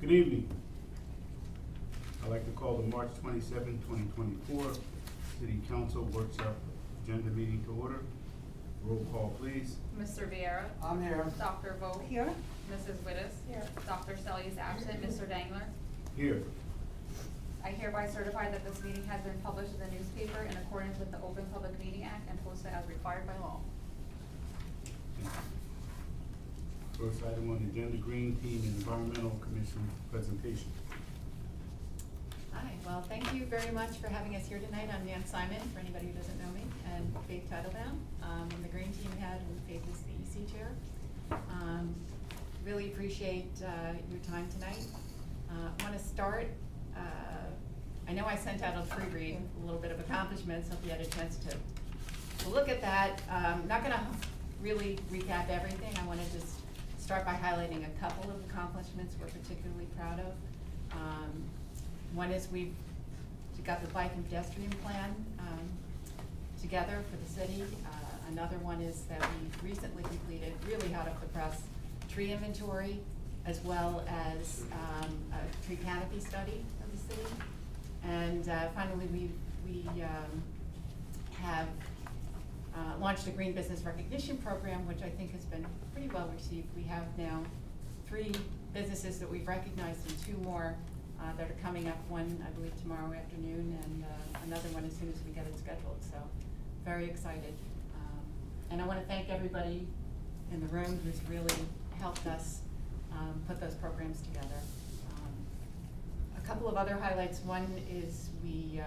Good evening. I'd like to call the March 27, 2024 City Council Workshop Agenda Meeting to order. Roll call, please. Mr. Vieira. I'm here. Dr. Vogt. Here. Mrs. Wittes. Here. Dr. Selly is absent. Mr. Dangler. Here. I hereby certify that this meeting has been published in the newspaper in accordance with the Open Public Meeting Act and posted as required by law. First item on the agenda, Green Team Environmental Commission presentation. Hi, well, thank you very much for having us here tonight. I'm Nan Simon, for anybody who doesn't know me, and Faith Titlebaum. I'm the Green Team head, and Faith is the EC chair. Really appreciate your time tonight. I want to start, I know I sent out a pre-read, a little bit of accomplishments, hope you had a chance to look at that. I'm not gonna really recap everything. I want to just start by highlighting a couple of accomplishments we're particularly proud of. One is we got the bike and pedestrian plan together for the city. Another one is that we recently completed, really hot off the press, tree inventory, as well as a tree canopy study of the city. And finally, we have launched a Green Business Recognition Program, which I think has been pretty well received. We have now 3 businesses that we've recognized and 2 more that are coming up, one I believe tomorrow afternoon, and another one as soon as we get it scheduled, so very excited. And I want to thank everybody in the room who's really helped us put those programs together. A couple of other highlights. One is we,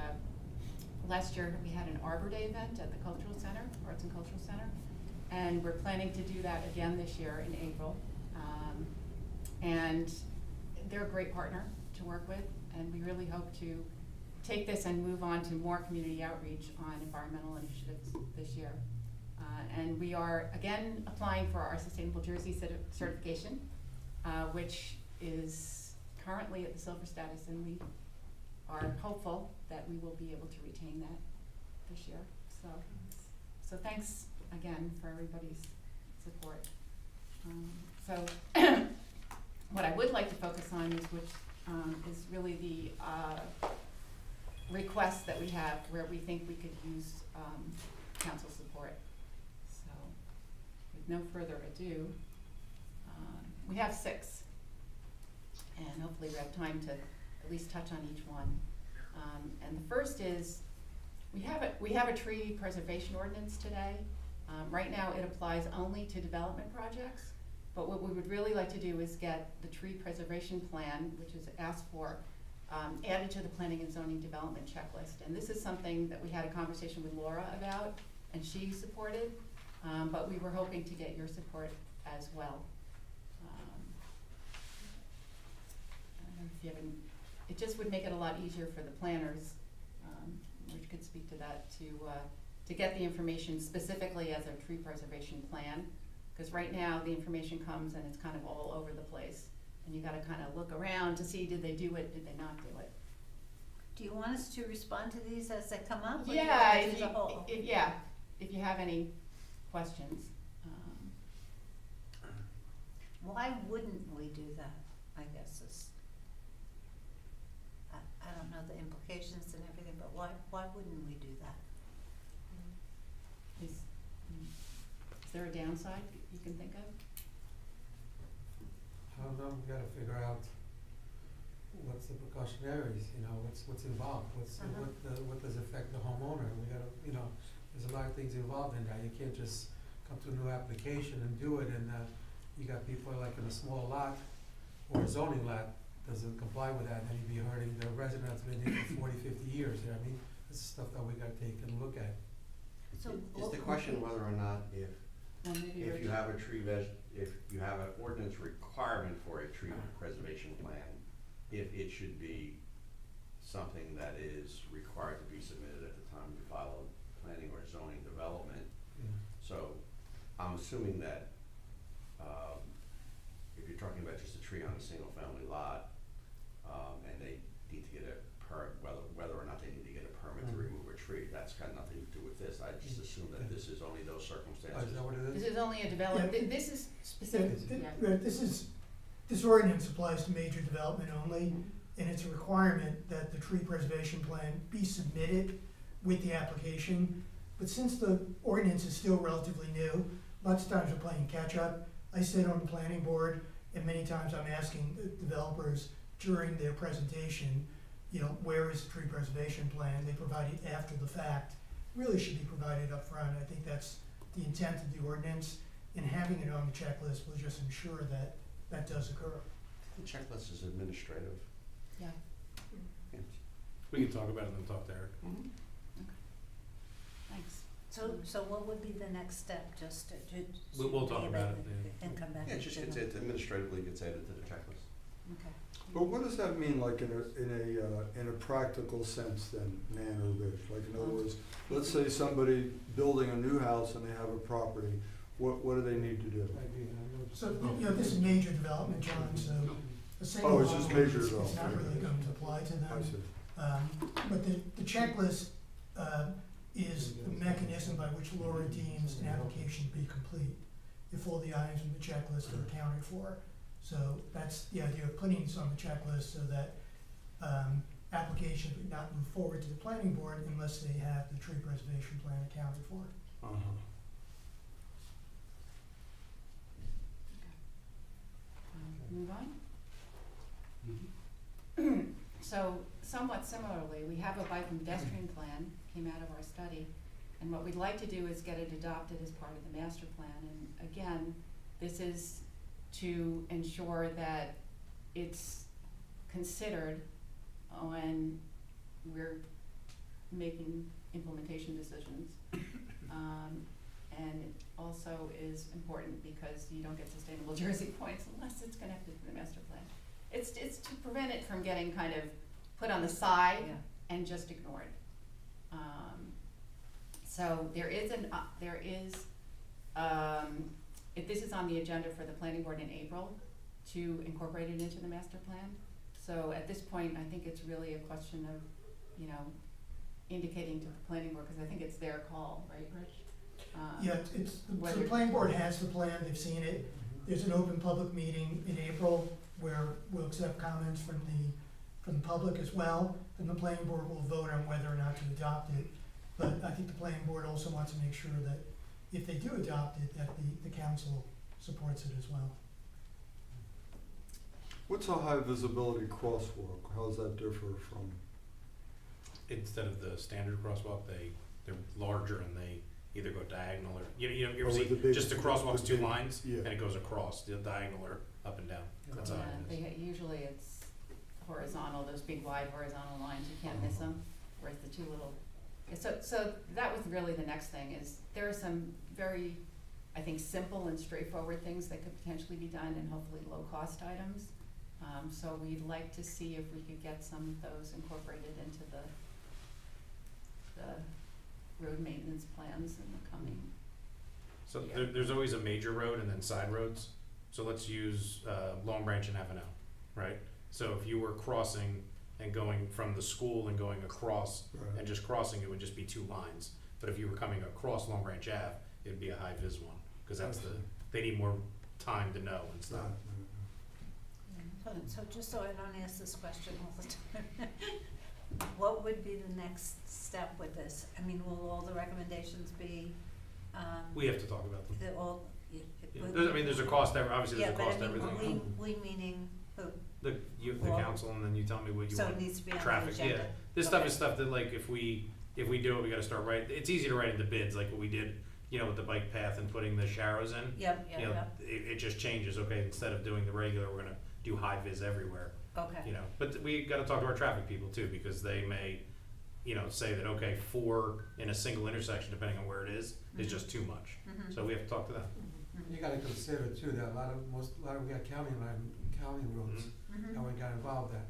last year we had an Arbor Day event at the Cultural Center, Arts and Cultural Center, and we're planning to do that again this year in April. And they're a great partner to work with, and we really hope to take this and move on to more community outreach on environmental initiatives this year. And we are again applying for our Sustainable Jersey certification, which is currently at the silver status, and we are hopeful that we will be able to retain that this year. So thanks again for everybody's support. So what I would like to focus on is is really the requests that we have where we think we could use council support. So with no further ado, we have 6, and hopefully we have time to at least touch on each one. And the first is, we have a tree preservation ordinance today. Right now it applies only to development projects, but what we would really like to do is get the tree preservation plan, which is asked for, added to the planning and zoning development checklist. And this is something that we had a conversation with Laura about, and she supported, but we were hoping to get your support as well. I don't know if you have any, it just would make it a lot easier for the planners, which could speak to that, to get the information specifically as a tree preservation plan. Because right now the information comes and it's kind of all over the place, and you gotta kind of look around to see, did they do it, did they not do it? Do you want us to respond to these as they come up? Or Yeah, do you want to do the whole? if you have any questions. Why wouldn't we do that, I guess is, I don't know the implications and everything, but why wouldn't we do that? Is there a downside you can think of? I don't know, we gotta figure out what's the precautionaries, what's involved, what does affect the homeowner. We gotta, there's a lot of things involved in that. You can't just come to a new application and do it, and you got people like in a small lot or a zoning lot doesn't comply with that, and you'd be hurting the resident that's been here for 40, 50 years. I mean, this is stuff that we gotta take and look at. So Is the question whether or not if Maybe you have a if you have an ordinance requirement for a tree preservation plan, if it should be something that is required to be submitted at the time you file a planning or zoning development. Yeah. So I'm assuming that if you're talking about just a tree on a single family lot, and they need to get a whether or not they need to get a permit to remove a tree, that's got nothing to do with this. I just assume that this is only those Oh, circumstances. is that what it is? This is only a development, this is specific, yeah. This is this ordinance applies to major development only, and it's a requirement that the tree preservation plan be submitted with the application. But since the ordinance is still relatively new, lots of times we're playing catch-up. I sit on the planning board, and many times I'm asking the developers during their presentation, you know, where is the tree preservation plan? They provide it after the fact. Really should be provided up front. I think that's the intent of the ordinance, and having it on the checklist will just ensure that that does occur. The checklist is administrative. Yeah. Yeah. We can talk about it and then talk to Eric. Thanks. So what would be the next step, just to? We'll talk about it, yeah. And come back. Yeah, it just gets, it administratively gets added to the checklist. Okay. But what does that mean, like in a practical sense then, Nan or Rich? Like in other words, let's say somebody building a new house and they have a property, what do they need to do? I agree, I know. So, you know, this is major development, John, so a single Oh, it's just home, major it's not development. really going to apply to them. I see. But the checklist is the mechanism by which Laura deems an application to be complete, if all the items in the checklist are accounted for. So that's the idea of putting this on the checklist so that applications would not move forward to the planning board unless they have the tree preservation plan accounted for. Uh-huh. Move on? Mhm. So somewhat similarly, we have a bike and pedestrian plan, came out of our study. And what we'd like to do is get it adopted as part of the master plan. And again, this is to ensure that it's considered when we're making implementation decisions. And it also is important because you don't get sustainable Jersey points unless it's connected to the master plan. It's to prevent it from getting kind of put on the side Yeah. and just ignored. So there is if this is on the agenda for the planning board in April to incorporate it into the master plan. So at this point, I think it's really a question of, you know, indicating to the planning board, because I think it's their call, right, Rich? Yeah, so the whether- planning board has the plan, they've seen it. There's an open public meeting in April where we'll accept comments from the public as well. And the planning board will vote on whether or not to adopt it. But I think the planning board also wants to make sure that if they do adopt it, that the council supports it as well. What's a high visibility crosswalk? How does that differ from? Instead of the standard crosswalk, they're larger and they either go diagonal or, you ever Oh, see, with the big- just the crosswalk's the two big- lines, yeah. and it goes across, the diagonal or up and down, that's how Yeah, it is. usually it's horizontal, those big wide horizontal lines, you can't miss them, whereas the two little, so that was really the next thing, is there are some very, I think, simple and straightforward things that could potentially be done and hopefully low-cost items. So we'd like to see if we could get some of those incorporated into the road maintenance plans in the coming. So Yeah. there's always a major road and then side roads, so let's use, Long Branch and Avenel, right? So if you were crossing and going from the school and going across, Right. and just crossing, it would just be two lines. But if you were coming across Long Branch Ave, it'd be a high vis one, cause that's they need more time to know and stuff. So just so I don't ask this question all the time, what would be the next step with this? I mean, will all the recommendations be, We have to talk about them. the all? Yeah, there's a cost, obviously Yeah, there's a but cost I to mean, everything. we meaning who? The Well, council, and then you tell me what you So want. it needs to be on the Traffic, agenda? yeah. This stuff Okay. is stuff that, like, if we do it, we gotta start writing, it's easy to write into bids, like what we did, with the bike path and putting the sharrows in. Yep, You know, yep, it just changes, okay, instead of doing the regular, we're gonna do high vis everywhere, okay. But we gotta talk to our traffic people too, because they may, say that, okay, 4 in a single intersection, depending on where it is Mhm. just too much. Mhm. So we have to talk to them. You gotta consider too, that a lot of we got county roads Mhm. that we got involved in.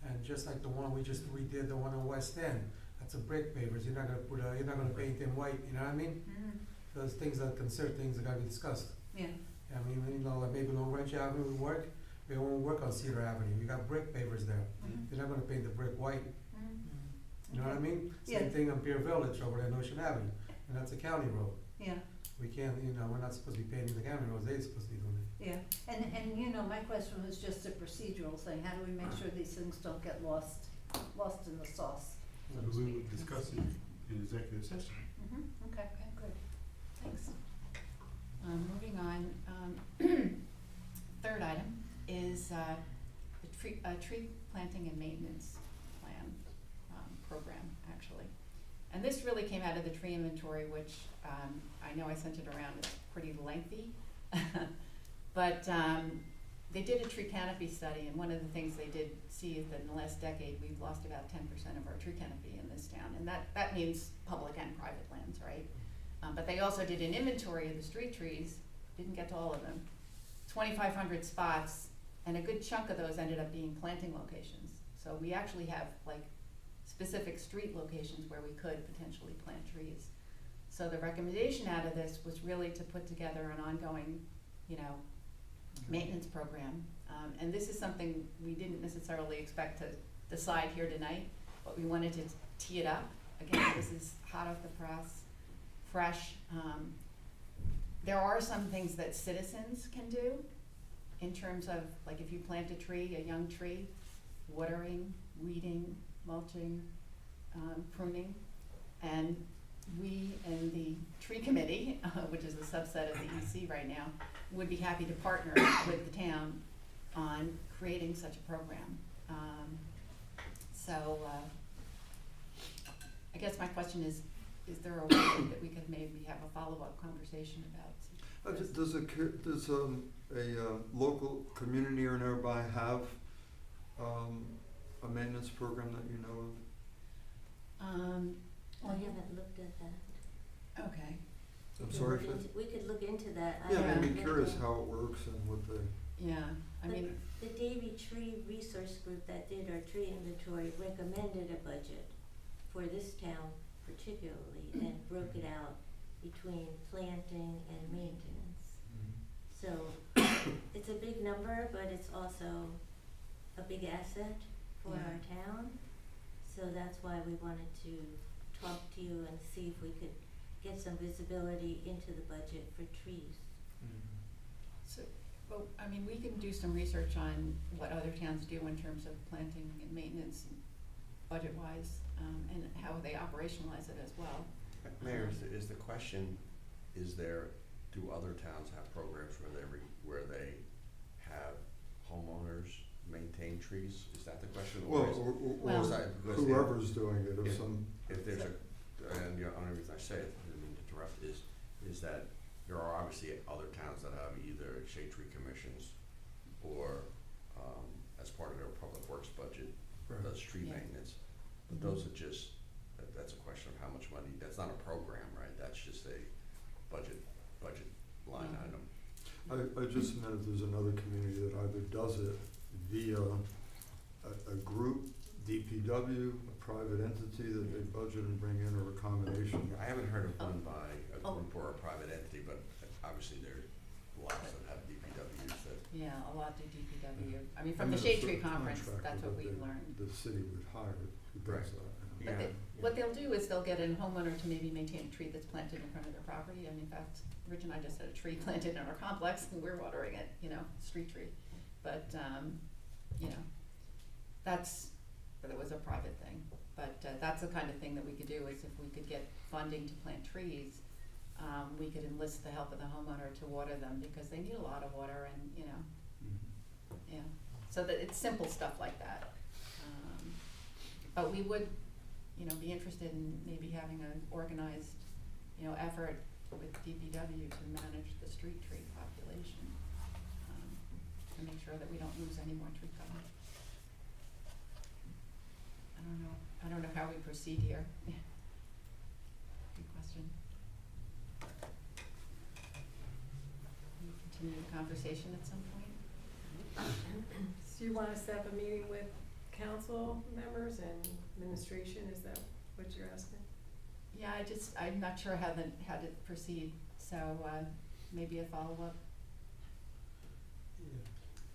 And just like the one we redid, the one in West End, that's a brick pavers, you're not gonna paint them white, you know what I mean? Mhm. Those things are considered things that gotta be discussed. Yeah, I mean, like maybe Long Branch Avenue will work, but it won't work on Cedar Avenue, you got brick pavers there. Mhm. You're not gonna paint the brick white, Mhm. you know what I mean? Yeah. Same thing on Pier Village over there on Ocean Avenue, and that's a county road. Yeah, We can't, you know, we're not supposed to be paving the county roads, they're supposed to be doing it. Yeah, and you know, my question was just a procedural thing, how do we make sure these things don't get lost in the sauce? so to We speak? would discuss it in executive session. Okay, good. Thanks. Moving on, third item is the tree planting and maintenance plan, program, actually. And this really came out of the tree inventory, which, I know I sent it around, it's pretty lengthy. But, they did a tree canopy study, and one of the things they did see is that in the last decade, we've lost about 10% of our tree canopy in this town, and that means public and private lands, right? But they also did an inventory of the street trees, didn't get to all of them, 2,500 spots, and a good chunk of those ended up being planting locations. So we actually have like specific street locations where we could potentially plant trees. So the recommendation out of this was really to put together an ongoing, maintenance program. And this is something we didn't necessarily expect to decide here tonight, but we wanted to tee it up. Again, this is hot off the press, fresh. There are some things that citizens can do in terms of, like if you plant a tree, a young tree, watering, weeding, mulching, pruning. And we in the tree committee, which is a subset of the EC right now, would be happy to partner with the town on creating such a program. I guess my question is there a way that we could maybe have a follow-up conversation about this? Does a local community or nearby have a maintenance program that you know of? I haven't looked at that. Okay. I'm sorry, We could look into that. I yeah, haven't I'd be looked curious at- how it works and what the, Yeah, I mean, The Davy Tree Resource Group that did our tree inventory recommended a budget for this town particularly and broke it out between planting and maintenance. So it's a big number, but it's also a big asset for Yeah. our town. So that's why we wanted to talk to you and see if we could get some visibility into the budget for trees. so, well, I mean, we can do some research on what other towns do in terms of planting and maintenance, budget-wise, and how they operationalize it as well. Mayor, is the question, do other towns have programs where they have homeowners maintain trees? Is that the question? well, Well- is that because whoever's doing it, if if- some, if there's and the only reason I say it, I didn't mean to interrupt, is that there are obviously other towns that have either shade tree commissions or, as part of their public works budget, right. does tree Yeah. maintenance. But those are just, that's a question of how much money, that's not a program, right? That's just a budget line Yeah. item. I just meant if there's another community that either does it via a group, DPW, a private entity that they budget and bring in, or a combination. I haven't heard of one by a Oh. group or a private entity, but obviously there's lots that have DPWs that. Yeah, a lot do DPW. I mean, from And the then a Shade Tree certain Conference, contractor that's what that we they- learned. The city would hire who does Right. that. But what they'll do is they'll get a homeowner to maybe maintain a tree that's planted in front of their property. And in fact, Rich and I just had a tree planted in our complex and we're watering it, street tree. But, that was a private thing. But that's the kind of thing that we could do, is if we could get funding to plant trees, we could enlist the help of the homeowner to water them, because they need a lot of water and, yeah. So that it's simple stuff like that. But we would, be interested in maybe having an organized, effort with DPW to manage the street tree population, to make sure that we don't lose any more tree cover. I don't know how we proceed here. Good question. Can we continue the conversation at some point? So you want to set up a meeting with council members and administration, is that what you're asking? Yeah, I'm not sure how to proceed, so, maybe a follow-up.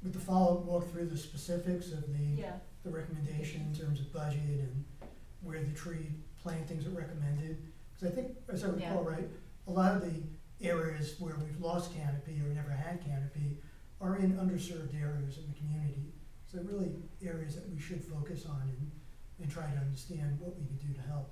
With the follow-up, walk through the specifics of the recommendation in terms of budget and where the tree plantings are recommended. Because I think, as I recall, right, a lot of the areas where we've lost canopy or never had canopy are in underserved areas in the community. So really areas that we should focus on and try to understand what we can do to help.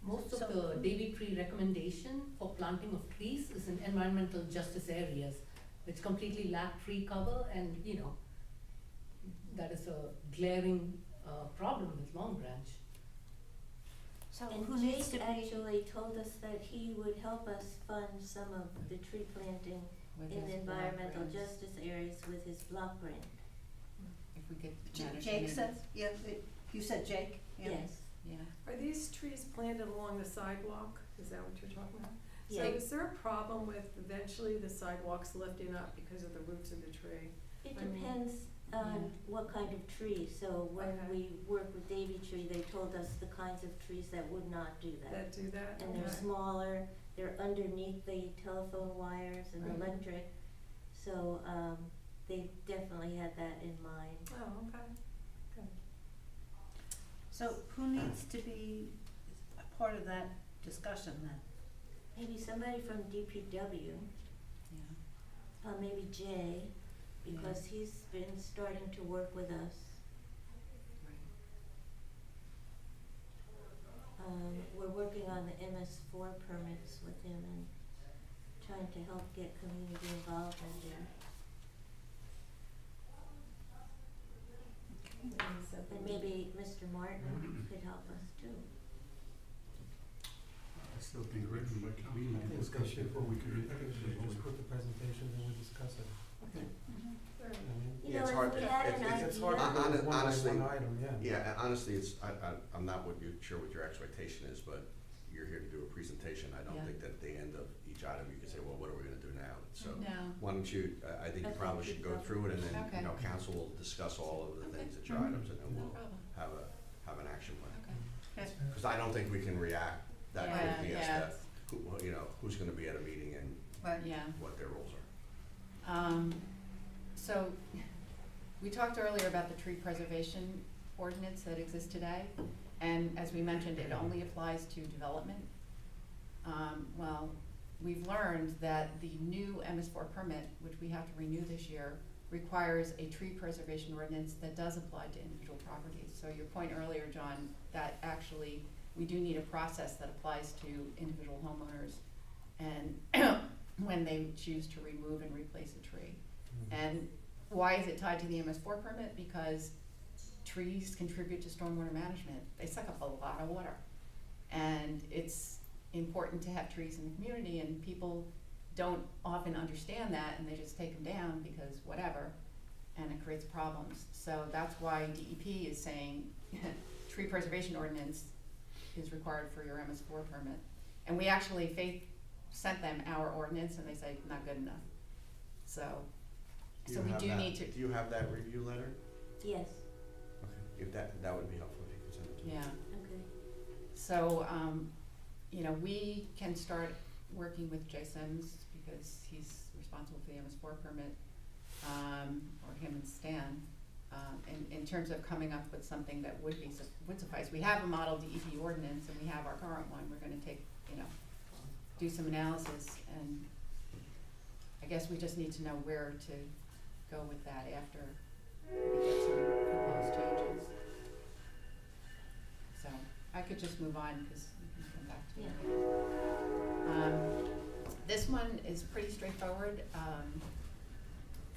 Most of So- the Davy tree recommendation for planting of trees is in environmental justice areas, which completely lack tree cover, and, you know, that is a glaring, problem with Long Branch. So And who needs to Jake be, actually told us that he would help us fund some of the tree planting With in his environmental block grants. justice areas with his block grant. If we could J- manage Jake the said, maintenance. yeah, you said Jake? Yeah. Yes, Yeah, Are these trees planted along the sidewalk? Is that what you're talking about? So Yeah. is there a problem with eventually the sidewalks lifting up because of the roots of the tree? it I mean, depends on what kind of tree, so when Okay. we work with Davy Tree, they told us the kinds of trees that would not do that. That do that? And they're Okay. smaller, they're underneath the telephone wires and Right. electric, so, they definitely had that in mind. Oh, okay, good. So who needs to be a part of that discussion then? Maybe somebody from DPW, yeah. maybe Jay, because he's been starting to work with us. We're working on the MS4 permits with him and trying to help get community involvement there. And maybe Mr. Martin could help us too. I still think we can I think discuss we should, before we can. I think we should just put the presentation and we discuss it. Okay. I mean, You Yeah, know, it's hard if we to- had an it's- it's hard to idea, go one by Honestly- one item, yeah. Yeah, and honestly, I'm not sure what your expectation is, but you're here to do a presentation. I don't Yeah. think that at the end of each item, you can say, well, what are we gonna do now? So, No, why don't you, I think you Okay, probably should go through it, and then, Okay. council will discuss all of the Okay. things that your Mhm. items, and then no we'll problem, have an action plan. okay. Because I don't think we can react that Yeah, quickly as yeah, to, who's gonna be at a meeting and Right. Yeah. what their roles are. So, we talked earlier about the tree preservation ordinance that exists today, and as we mentioned, it only applies to development. Well, we've learned that the new MS4 permit, which we have to renew this year, requires a tree preservation ordinance that does apply to individual properties. So your point earlier, John, that actually, we do need a process that applies to individual homeowners and when they choose to remove and replace a tree. And why is it tied to the MS4 permit? Because trees contribute to stormwater management. They suck up a lot of water. And it's important to have trees in the community, and people don't often understand that, and they just take them down because whatever, and it creates problems. So that's why DEP is saying tree preservation ordinance is required for your MS4 permit. And we actually, Faith sent them our ordinance, and they say, not good enough. So you we have do that- need to, Do you have that review letter? yes, Okay, if that would be helpful if you could send it to me. yeah. okay. So, we can start working with Jay Sims because he's responsible for the MS4 permit, or him and Stan, in terms of coming up with something that would suffice. We have a model DEP ordinance and we have our current one. We're gonna take, do some analysis, and I guess we just need to know where to go with that after we get some proposed changes. So, I could just move on, because we can come back to it. This one is pretty straightforward.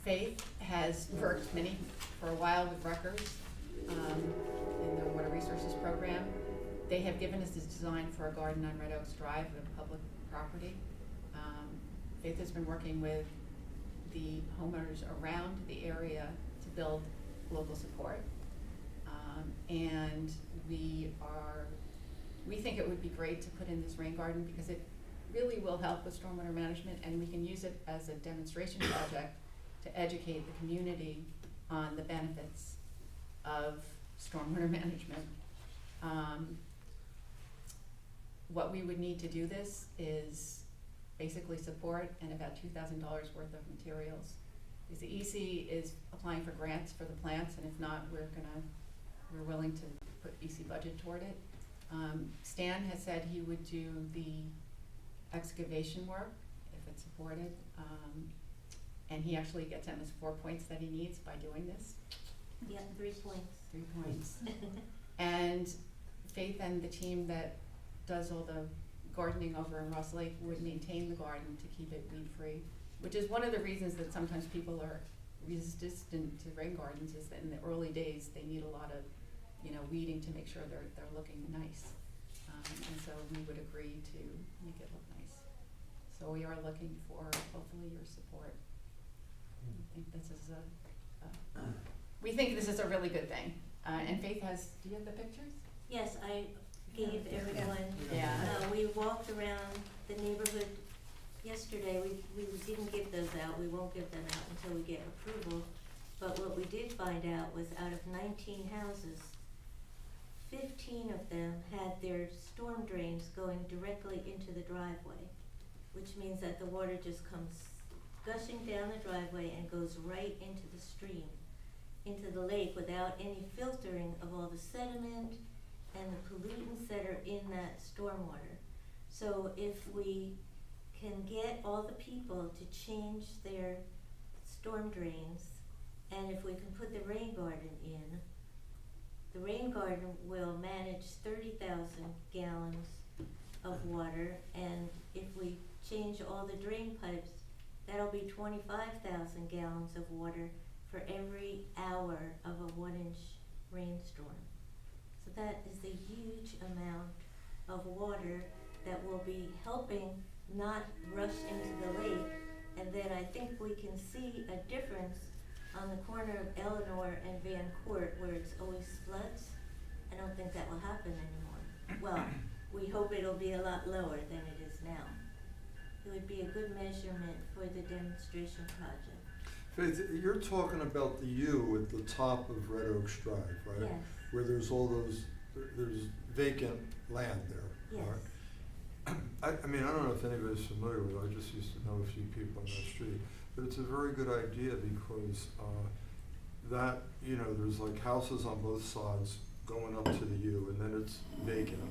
Faith has worked for a while with Rutgers, in their Water Resources Program. They have given us this design for a garden on Red Oaks Drive, a public property. Faith has been working with the homeowners around the area to build local support. And we think it would be great to put in this rain garden because it really will help with stormwater management, and we can use it as a demonstration project to educate the community on the benefits of stormwater management. What we would need to do this is basically support and about $2,000 worth of materials. Because the EC is applying for grants for the plants, and if not, we're willing to put EC budget toward it. Stan has said he would do the excavation work if it's supported. And he actually gets him his 4 points that he needs by doing this. Yeah, 3 points. 3 points. And Faith and the team that does all the gardening over in Ross Lake would maintain the garden to keep it weed-free, which is one of the reasons that sometimes people are resistant to rain gardens, is that in the early days, they need a lot of, weeding to make sure they're looking nice. And so we would agree to make it look nice. So we are looking for hopefully your support. I think this is we think this is a really good thing. And Faith do you have the pictures? Yes, I gave everyone, Yeah. We walked around the neighborhood yesterday. We didn't give those out. We won't give them out until we get approval. But what we did find out was out of 19 houses, 15 of them had their storm drains going directly into the driveway, which means that the water just comes gushing down the driveway and goes right into the stream, into the lake, without any filtering of all the sediment and the pollutants that are in that stormwater. So if we can get all the people to change their storm drains, and if we can put the rain garden in, the rain garden will manage 30,000 gallons of water, and if we change all the drain pipes, that'll be 25,000 gallons of water for every hour of a 1-inch rainstorm. So that is a huge amount of water that will be helping not rush into the lake. And then I think we can see a difference on the corner of Eleanor and Van Court, where it's always floods. I don't think that will happen anymore. Well, we hope it'll be a lot lower than it is now. It would be a good measurement for the demonstration project. Faith, you're talking about the U at the top of Red Oaks Drive, right? Yes. Where there's all those, there's vacant land there, Yes. right? I mean, I don't know if anybody's familiar with it, I just used to know a few people on that street, but it's a very good idea because that, there's like houses on both sides going up to the U, and then it's vacant.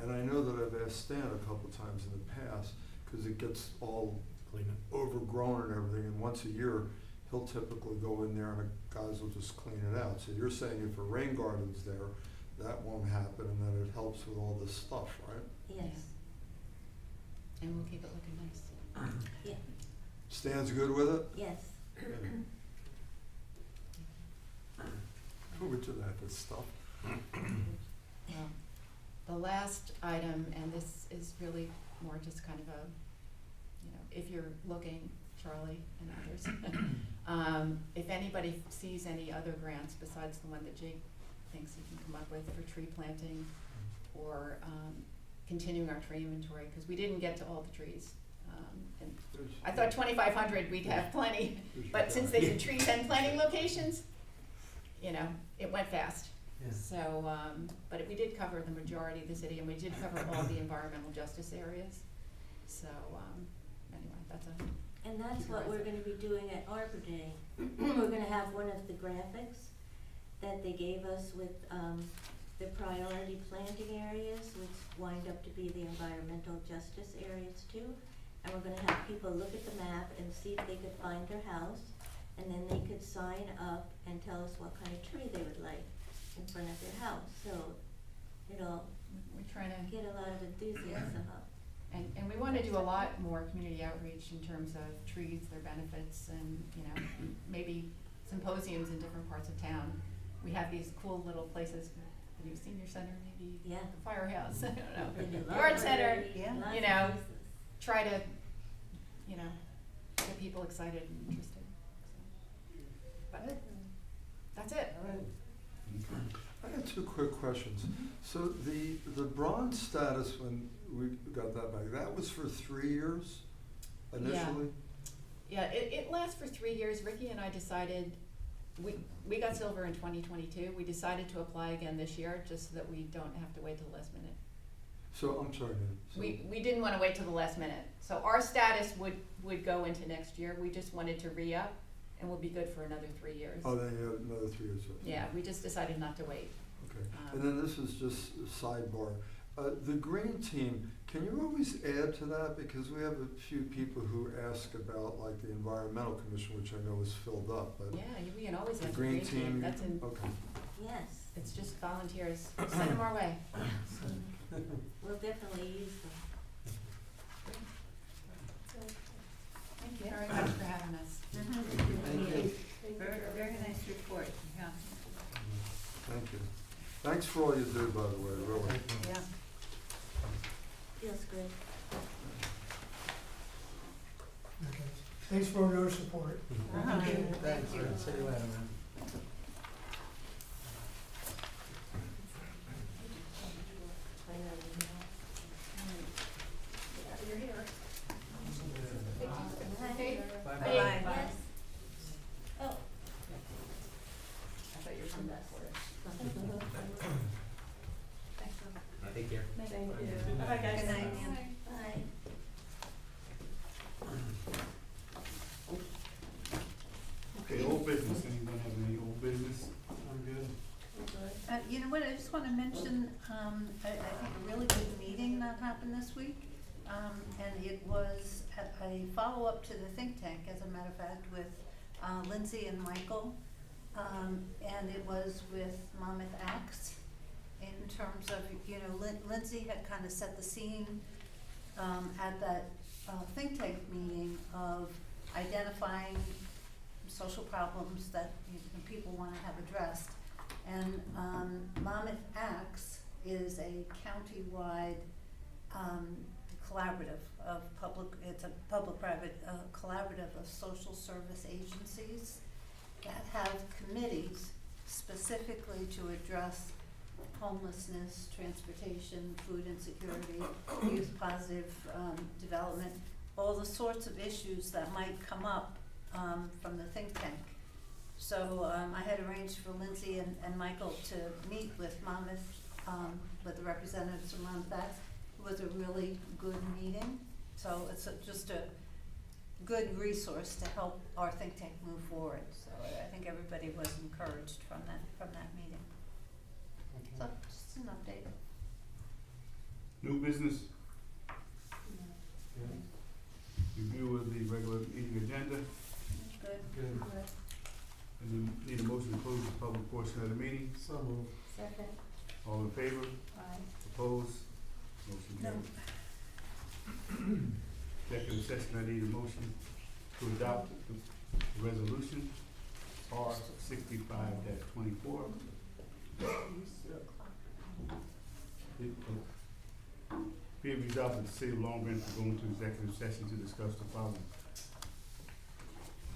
And I know that I've asked Stan a couple times in the past, because it gets all Clean it. overgrown and everything, and once a year, he'll typically go in there and the guys will just clean it out. So you're saying if a rain garden's there, that won't happen, and then it helps with all this stuff, right? Yes. And we'll keep it looking nice. Yeah. Stan's good with it? Yes. Which of that stuff? Well, the last item, and this is really more just kind of a, if you're looking, Charlie and others, if anybody sees any other grants besides the one that Jake thinks he can come up with for tree planting or continuing our tree inventory, because we didn't get to all the trees. And I thought 2,500 we'd have plenty, but since they did trees and planting locations, it went fast. Yeah. So, but we did cover the majority of the city, and we did cover all the environmental justice areas. So, anyway, that's a. And that's what we're gonna be doing at Arbor Day. We're gonna have one of the graphics that they gave us with, the priority planting areas, which wind up to be the environmental justice areas too. And we're gonna have people look at the map and see if they could find their house, and then they could sign up and tell us what kind of tree they would like in front of their house. So it'll We're trying to. get a lot of enthusiasm up. And we want to do a lot more community outreach in terms of trees, their benefits, and, maybe symposiums in different parts of town. We have these cool little places, the new senior center, maybe Yeah. the firehouse, I don't The new know, yard center, library, Yeah. lots of you know, places. try to, get people excited and interested. So. But that's it. I got two quick questions. So the bronze status, when we got that back, that was for 3 years initially? Yeah, it lasts for 3 years. Ricky and I decided, we got silver in 2022. We decided to apply again this year just so that we don't have to wait till the last minute. So, I'm sorry, man. So- We didn't want to wait till the last minute. So our status would go into next year. We just wanted to re-up, and we'll be good for another 3 years. Oh, then you have another 3 years. Yeah, we just decided not to wait. Okay. Um, And then this is just a sidebar. The green team, can you always add to that? Because we have a few people who ask about like the environmental commission, which I know is filled up, but Yeah, we can always the have a green green team, team, that's in, okay. Yes, it's just volunteers, send them our way. we'll definitely use them. Thank you very much for having us. Thank you. Very, very nice report, yeah. Thank you. Thanks for all you do, by the way, really. Thank you. Yeah. Feels good. Okay. Thanks for your support. Uh-huh. Thanks, Thank you. see you later, man. I know you You're here. know. Bye-bye. Bye-bye. Yes. Oh. I thought you were coming back for it. Take care. Thank you. Good night. Bye, guys. Good night, ma'am. Bye. Okay, old business, anyone have any old business? I'm good. You know what, I just wanna mention, I think a really good meeting that happened this week. And it was a follow-up to the think tank, as a matter of fact, with, Lindsay and Michael. And it was with Monmouth Axe in terms of, you know, Lindsay had kind of set the scene, at that, think tank meeting of identifying social problems that people wanna have addressed. And Monmouth Axe is a county-wide collaborative of it's a public-private collaborative of social service agencies that have committees specifically to address homelessness, transportation, food insecurity, youth positive development, all the sorts of issues that might come up from the think tank. So I had arranged for Lindsay and Michael to meet with Monmouth, with the representatives from Monmouth Axe. It was a really good meeting, so it's just a good resource to help our think tank move forward. So I think everybody was encouraged from that meeting. So just an update. New business, Good. review of the regular meeting agenda, Good. Good. and then need a motion to close the public portion of the meeting. So moved. Second. All in favor? Bye. Opposed? Motion No. carries. Executive session, I need a motion to adopt the resolution R 65-24. Be it resolved that the city of Long Branch will go into executive session to discuss the following: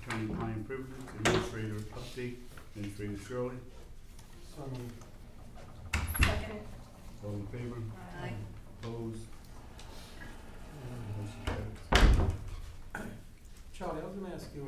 attorney-client privilege, administrator update, Administrator Shirley. So moved. Second. All in favor? Aye. Opposed? Motion carries. Charlie, I was gonna ask you,